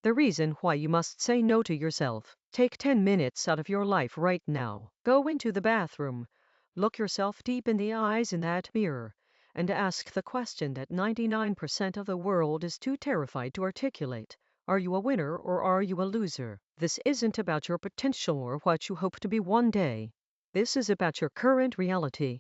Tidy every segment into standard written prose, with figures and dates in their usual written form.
The reason why you must say no to yourself. Take 10 minutes out of your life right now. Go into the bathroom. Look yourself deep in the eyes in that mirror and ask the question that 99% of the world is too terrified to articulate. Are you a winner or are you a loser? This isn't about your potential or what you hope to be one day. This is about your current reality,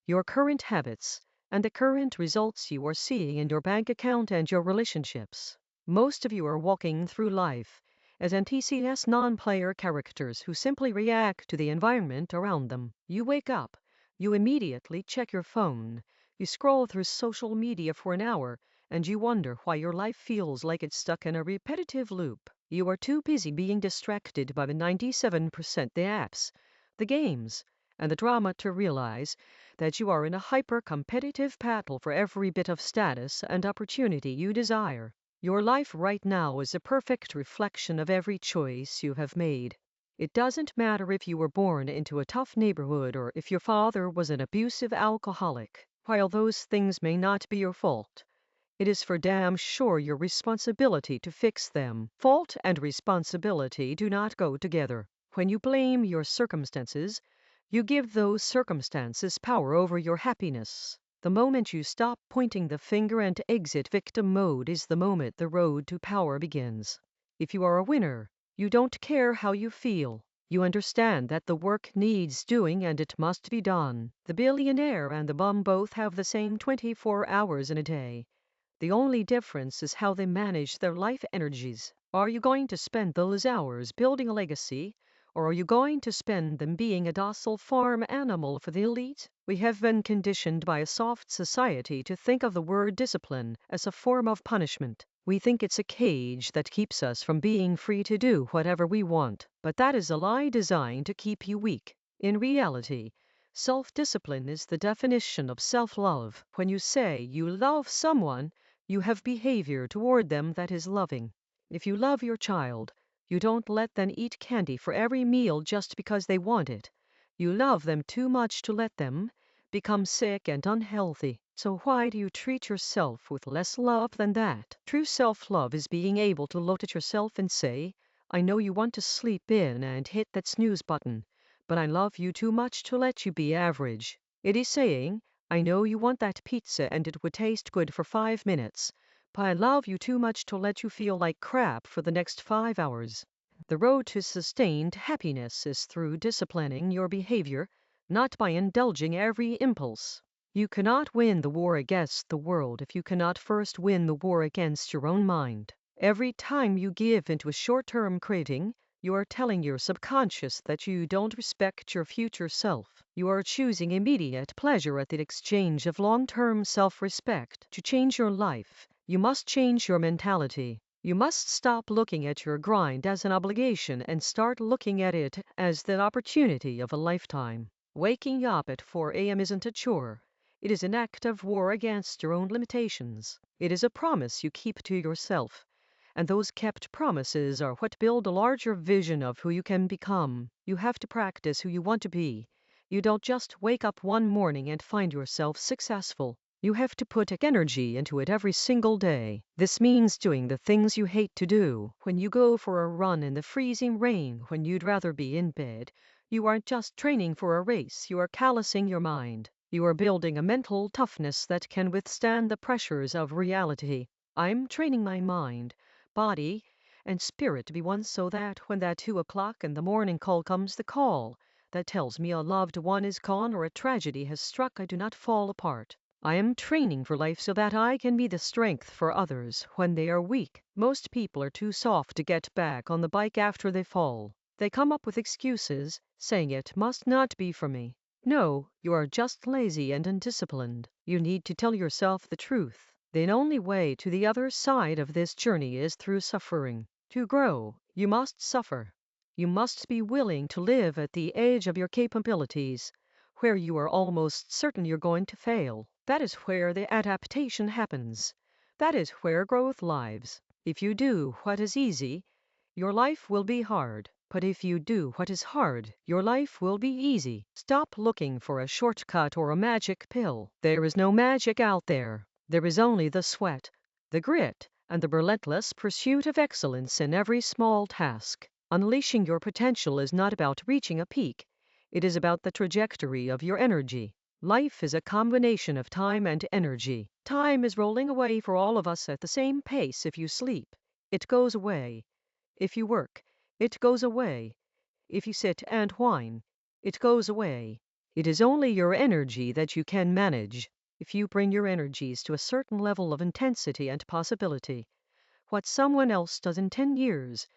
your current habits, and the current results you are seeing in your bank account and your relationships. Most of you are walking through life as NTCS non-player characters who simply react to the environment around them. You wake up, you immediately check your phone, you scroll through social media for an hour, and you wonder why your life feels like it's stuck in a repetitive loop. You are too busy being distracted by the 97% the apps, the games, and the drama to realize that you are in a hyper-competitive battle for every bit of status and opportunity you desire. Your life right now is a perfect reflection of every choice you have made. It doesn't matter if you were born into a tough neighborhood or if your father was an abusive alcoholic. While those things may not be your fault, it is for damn sure your responsibility to fix them. Fault and responsibility do not go together. When you blame your circumstances, you give those circumstances power over your happiness. The moment you stop pointing the finger and exit victim mode is the moment the road to power begins. If you are a winner, you don't care how you feel. You understand that the work needs doing and it must be done. The billionaire and the bum both have the same 24 hours in a day. The only difference is how they manage their life energies. Are you going to spend those hours building a legacy, or are you going to spend them being a docile farm animal for the elite? We have been conditioned by a soft society to think of the word discipline as a form of punishment. We think it's a cage that keeps us from being free to do whatever we want, but that is a lie designed to keep you weak. In reality, self-discipline is the definition of self-love. When you say you love someone, you have behavior toward them that is loving. If you love your child, you don't let them eat candy for every meal just because they want it. You love them too much to let them become sick and unhealthy. So why do you treat yourself with less love than that? True self-love is being able to look at yourself and say, I know you want to sleep in and hit that snooze button, but I love you too much to let you be average. It is saying, I know you want that pizza and it would taste good for 5 minutes, but I love you too much to let you feel like crap for the next 5 hours. The road to sustained happiness is through disciplining your behavior, not by indulging every impulse. You cannot win the war against the world if you cannot first win the war against your own mind. Every time you give into a short-term craving, you are telling your subconscious that you don't respect your future self. You are choosing immediate pleasure at the exchange of long-term self-respect. To change your life, you must change your mentality. You must stop looking at your grind as an obligation and start looking at it as the opportunity of a lifetime. Waking up at 4 a.m. isn't a chore. It is an act of war against your own limitations. It is a promise you keep to yourself. And those kept promises are what build a larger vision of who you can become. You have to practice who you want to be. You don't just wake up one morning and find yourself successful. You have to put energy into it every single day. This means doing the things you hate to do. When you go for a run in the freezing rain when you'd rather be in bed, you aren't just training for a race, you are callousing your mind. You are building a mental toughness that can withstand the pressures of reality. I'm training my mind, body, and spirit to be one so that when that 2 o'clock in the morning call comes, the call that tells me a loved one is gone or a tragedy has struck, I do not fall apart. I am training for life so that I can be the strength for others when they are weak. Most people are too soft to get back on the bike after they fall. They come up with excuses, saying it must not be for me. No, you are just lazy and undisciplined. You need to tell yourself the truth. The only way to the other side of this journey is through suffering. To grow, you must suffer. You must be willing to live at the edge of your capabilities, where you are almost certain you're going to fail. That is where the adaptation happens. That is where growth lives. If you do what is easy, your life will be hard. But if you do what is hard, your life will be easy. Stop looking for a shortcut or a magic pill. There is no magic out there. There is only the sweat, the grit, and the relentless pursuit of excellence in every small task. Unleashing your potential is not about reaching a peak, it is about the trajectory of your energy. Life is a combination of time and energy. Time is rolling away for all of us at the same pace. If you sleep, it goes away. If you work, it goes away. If you sit and whine, it goes away. It is only your energy that you can manage. If you bring your energies to a certain level of intensity and possibility, what someone else does in 10 years,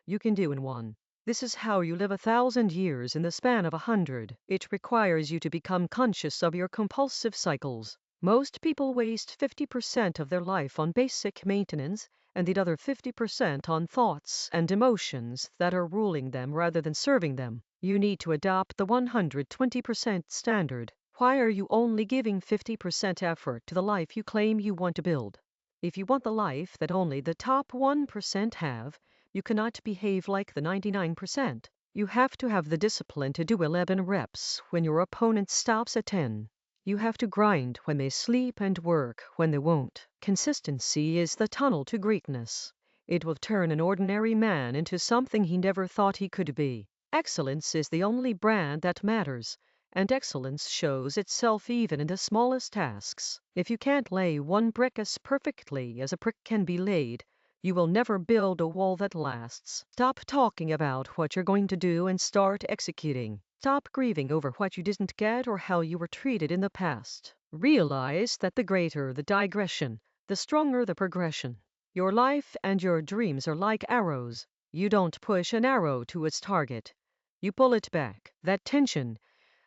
you can do in 1. This is how you live 1,000 years in the span of 100. It requires you to become conscious of your compulsive cycles. Most people waste 50% of their life on basic maintenance and the other 50% on thoughts and emotions that are ruling them rather than serving them. You need to adopt the 120% standard. Why are you only giving 50% effort to the life you claim you want to build? If you want the life that only the top 1% have, you cannot behave like the 99%. You have to have the discipline to do 11 reps when your opponent stops at 10. You have to grind when they sleep and work when they won't. Consistency is the tunnel to greatness. It will turn an ordinary man into something he never thought he could be. Excellence is the only brand that matters, and excellence shows itself even in the smallest tasks. If you can't lay one brick as perfectly as a brick can be laid, you will never build a wall that lasts. Stop talking about what you're going to do and start executing. Stop grieving over what you didn't get or how you were treated in the past. Realize that the greater the digression, the stronger the progression. Your life and your dreams are like arrows. You don't push an arrow to its target. You pull it back. That tension,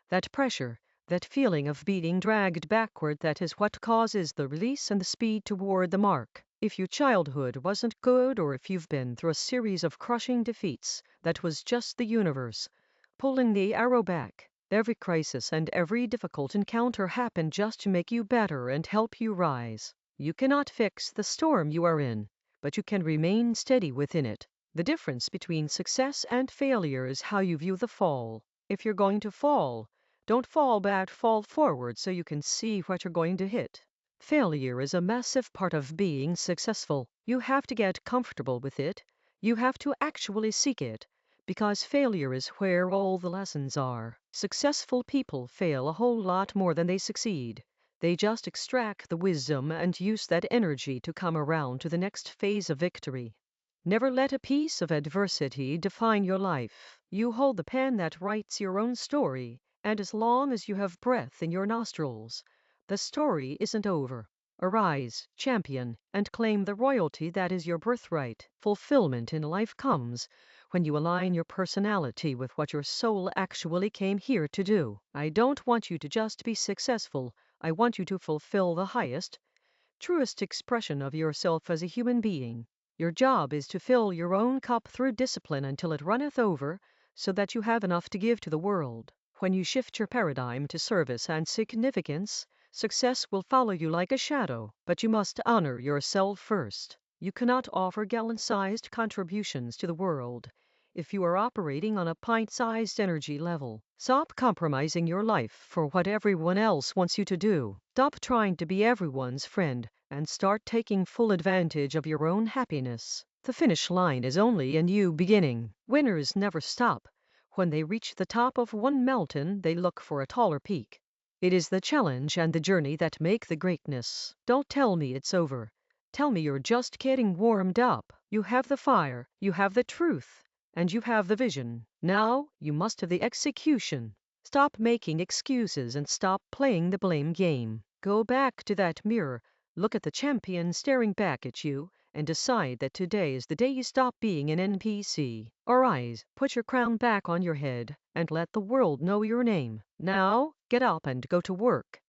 that pressure, that feeling of being dragged backward, that is what causes the release and the speed toward the mark. If your childhood wasn't good, or if you've been through a series of crushing defeats, that was just the universe pulling the arrow back. Every crisis and every difficult encounter happened just to make you better and help you rise. You cannot fix the storm you are in, but you can remain steady within it. The difference between success and failure is how you view the fall. If you're going to fall, don't fall back, fall forward so you can see what you're going to hit. Failure is a massive part of being successful. You have to get comfortable with it. You have to actually seek it, because failure is where all the lessons are. Successful people fail a whole lot more than they succeed. They just extract the wisdom and use that energy to come around to the next phase of victory. Never let a piece of adversity define your life. You hold the pen that writes your own story, and as long as you have breath in your nostrils, the story isn't over. Arise, champion, and claim the royalty that is your birthright. Fulfillment in life comes when you align your personality with what your soul actually came here to do. I don't want you to just be successful. I want you to fulfill the highest, truest expression of yourself as a human being. Your job is to fill your own cup through discipline until it runneth over, so that you have enough to give to the world. When you shift your paradigm to service and significance, success will follow you like a shadow, but you must honor yourself first. You cannot offer gallon-sized contributions to the world if you are operating on a pint-sized energy level. Stop compromising your life for what everyone else wants you to do. Stop trying to be everyone's friend and start taking full advantage of your own happiness. The finish line is only a new beginning. Winners never stop. When they reach the top of one mountain, they look for a taller peak. It is the challenge and the journey that make the greatness. Don't tell me it's over. Tell me you're just getting warmed up. You have the fire, you have the truth, and you have the vision. Now you must have the execution. Stop making excuses and stop playing the blame game. Go back to that mirror, look at the champion staring back at you, and decide that today is the day you stop being an NPC. Arise, put your crown back on your head, and let the world know your name. Now, get up and go to work.